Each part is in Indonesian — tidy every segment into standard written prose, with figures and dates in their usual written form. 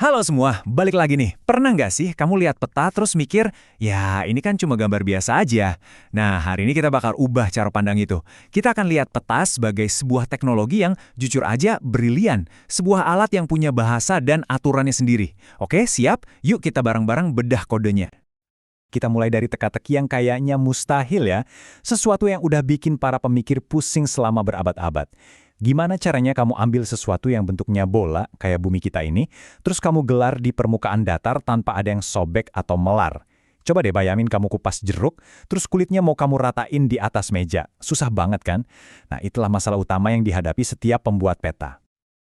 Halo semua, balik lagi nih. Pernah nggak sih kamu lihat peta terus mikir, ya ini kan cuma gambar biasa aja. Nah, hari ini kita bakal ubah cara pandang itu. Kita akan lihat peta sebagai sebuah teknologi yang jujur aja brilian. Sebuah alat yang punya bahasa dan aturannya sendiri. Oke, siap? Yuk kita bareng-bareng bedah kodenya. Kita mulai dari teka-teki yang kayaknya mustahil ya. Sesuatu yang udah bikin para pemikir pusing selama berabad-abad. Gimana caranya kamu ambil sesuatu yang bentuknya bola, kayak bumi kita ini, terus kamu gelar di permukaan datar tanpa ada yang sobek atau melar? Coba deh bayangin kamu kupas jeruk, terus kulitnya mau kamu ratain di atas meja. Susah banget kan? Nah, itulah masalah utama yang dihadapi setiap pembuat peta.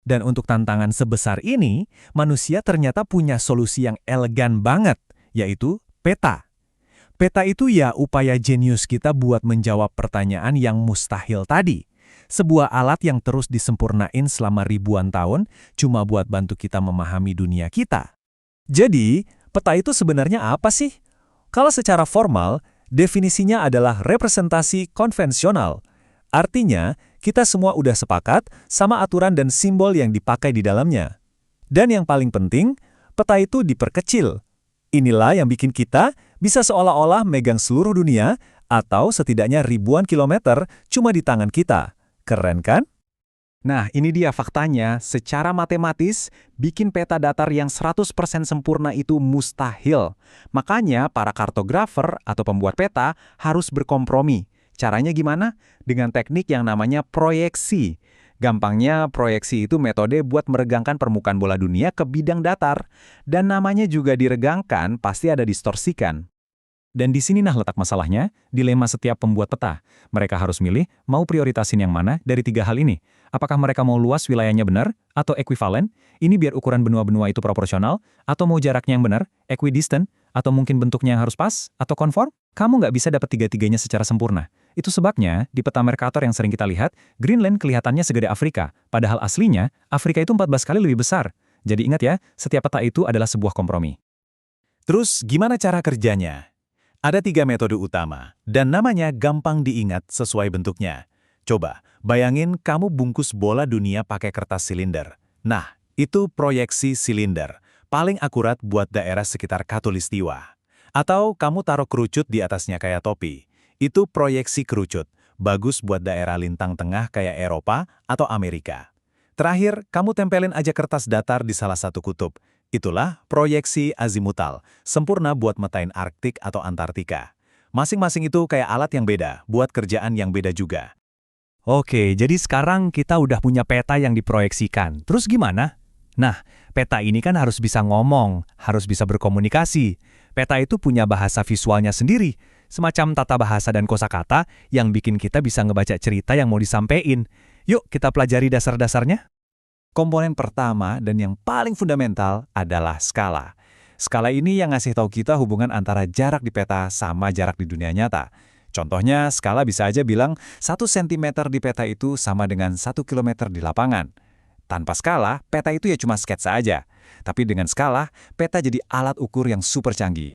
Dan untuk tantangan sebesar ini, manusia ternyata punya solusi yang elegan banget, yaitu peta. Peta itu ya upaya jenius kita buat menjawab pertanyaan yang mustahil tadi. Sebuah alat yang terus disempurnain selama ribuan tahun cuma buat bantu kita memahami dunia kita. Jadi, peta itu sebenarnya apa sih? Kalau secara formal, definisinya adalah representasi konvensional. Artinya, kita semua udah sepakat sama aturan dan simbol yang dipakai di dalamnya. Dan yang paling penting, peta itu diperkecil. Inilah yang bikin kita bisa seolah-olah megang seluruh dunia atau setidaknya ribuan kilometer cuma di tangan kita. Keren kan? Nah, ini dia faktanya. Secara matematis, bikin peta datar yang 100% sempurna itu mustahil. Makanya, para kartografer atau pembuat peta harus berkompromi. Caranya gimana? Dengan teknik yang namanya proyeksi. Gampangnya, proyeksi itu metode buat meregangkan permukaan bola dunia ke bidang datar. Dan namanya juga diregangkan, pasti ada distorsikan. Dan di sini letak masalahnya, dilema setiap pembuat peta. Mereka harus milih, mau prioritasin yang mana dari tiga hal ini. Apakah mereka mau luas wilayahnya benar, atau ekuivalen, ini biar ukuran benua-benua itu proporsional, atau mau jaraknya yang benar, equidistant, atau mungkin bentuknya yang harus pas, atau konform? Kamu nggak bisa dapat tiga-tiganya secara sempurna. Itu sebabnya, di peta Mercator yang sering kita lihat, Greenland kelihatannya segede Afrika, padahal aslinya, Afrika itu 14 kali lebih besar. Jadi ingat ya, setiap peta itu adalah sebuah kompromi. Terus, gimana cara kerjanya? Ada 3 metode utama, dan namanya gampang diingat sesuai bentuknya. Coba, bayangin kamu bungkus bola dunia pakai kertas silinder. Nah, itu proyeksi silinder, paling akurat buat daerah sekitar Khatulistiwa. Atau kamu taruh kerucut di atasnya kayak topi. Itu proyeksi kerucut, bagus buat daerah lintang tengah kayak Eropa atau Amerika. Terakhir, kamu tempelin aja kertas datar di salah satu kutub. Itulah proyeksi azimutal, sempurna buat metain Arktik atau Antartika. Masing-masing itu kayak alat yang beda, buat kerjaan yang beda juga. Oke, jadi sekarang kita udah punya peta yang diproyeksikan. Terus gimana? Nah, peta ini kan harus bisa ngomong, harus bisa berkomunikasi. Peta itu punya bahasa visualnya sendiri, semacam tata bahasa dan kosakata yang bikin kita bisa ngebaca cerita yang mau disampein. Yuk, kita pelajari dasar-dasarnya. Komponen pertama dan yang paling fundamental adalah skala. Skala ini yang ngasih tahu kita hubungan antara jarak di peta sama jarak di dunia nyata. Contohnya, skala bisa aja bilang 1 cm di peta itu sama dengan 1 km di lapangan. Tanpa skala, peta itu ya cuma sketsa aja. Tapi dengan skala, peta jadi alat ukur yang super canggih.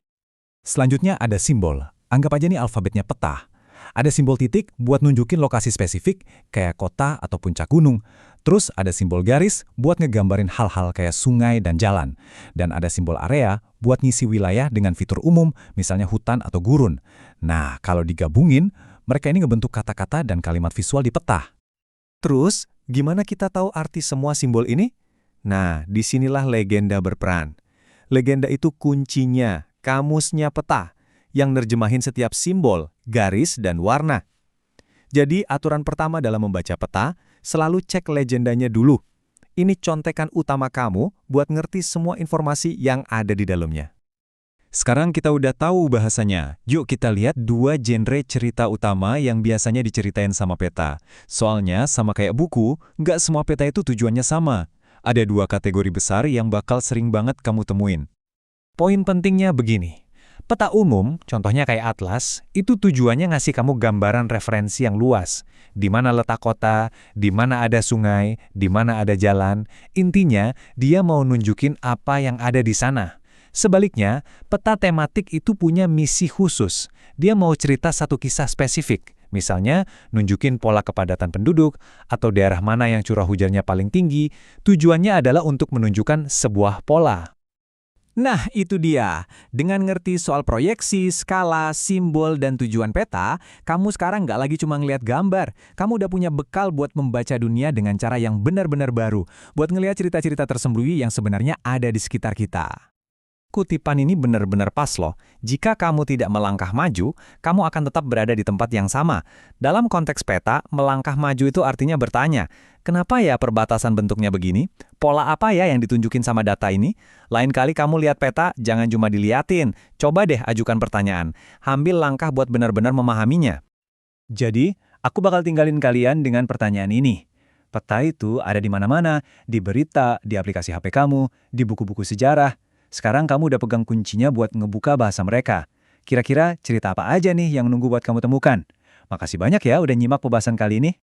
Selanjutnya ada simbol. Anggap aja nih alfabetnya peta. Ada simbol titik buat nunjukin lokasi spesifik, kayak kota atau puncak gunung. Terus ada simbol garis buat ngegambarin hal-hal kayak sungai dan jalan. Dan ada simbol area buat ngisi wilayah dengan fitur umum, misalnya hutan atau gurun. Nah, kalau digabungin, mereka ini ngebentuk kata-kata dan kalimat visual di peta. Terus, gimana kita tahu arti semua simbol ini? Nah, disinilah legenda berperan. Legenda itu kuncinya, kamusnya peta, yang nerjemahin setiap simbol, garis, dan warna. Jadi, aturan pertama dalam membaca peta, selalu cek legendanya dulu. Ini contekan utama kamu buat ngerti semua informasi yang ada di dalamnya. Sekarang kita udah tahu bahasanya. Yuk kita lihat 2 genre cerita utama yang biasanya diceritain sama peta. Soalnya, sama kayak buku, nggak semua peta itu tujuannya sama. Ada 2 kategori besar yang bakal sering banget kamu temuin. Poin pentingnya begini. Peta umum, contohnya kayak atlas, itu tujuannya ngasih kamu gambaran referensi yang luas. Di mana letak kota, di mana ada sungai, di mana ada jalan. Intinya, dia mau nunjukin apa yang ada di sana. Sebaliknya, peta tematik itu punya misi khusus. Dia mau cerita satu kisah spesifik. Misalnya, nunjukin pola kepadatan penduduk atau daerah mana yang curah hujannya paling tinggi, tujuannya adalah untuk menunjukkan sebuah pola. Nah, itu dia. Dengan ngerti soal proyeksi, skala, simbol, dan tujuan peta, kamu sekarang nggak lagi cuma ngelihat gambar. Kamu udah punya bekal buat membaca dunia dengan cara yang benar-benar baru, buat ngelihat cerita-cerita tersembunyi yang sebenarnya ada di sekitar kita. Kutipan ini benar-benar pas loh. Jika kamu tidak melangkah maju, kamu akan tetap berada di tempat yang sama. Dalam konteks peta, melangkah maju itu artinya bertanya, kenapa ya perbatasan bentuknya begini? Pola apa ya yang ditunjukin sama data ini? Lain kali kamu lihat peta, jangan cuma diliatin. Coba deh ajukan pertanyaan. Ambil langkah buat benar-benar memahaminya. Jadi, aku bakal tinggalin kalian dengan pertanyaan ini. Peta itu ada di mana-mana, di berita, di aplikasi HP kamu, di buku-buku sejarah. Sekarang kamu udah pegang kuncinya buat ngebuka bahasa mereka. Kira-kira cerita apa aja nih yang nunggu buat kamu temukan? Makasih banyak ya udah nyimak pembahasan kali ini.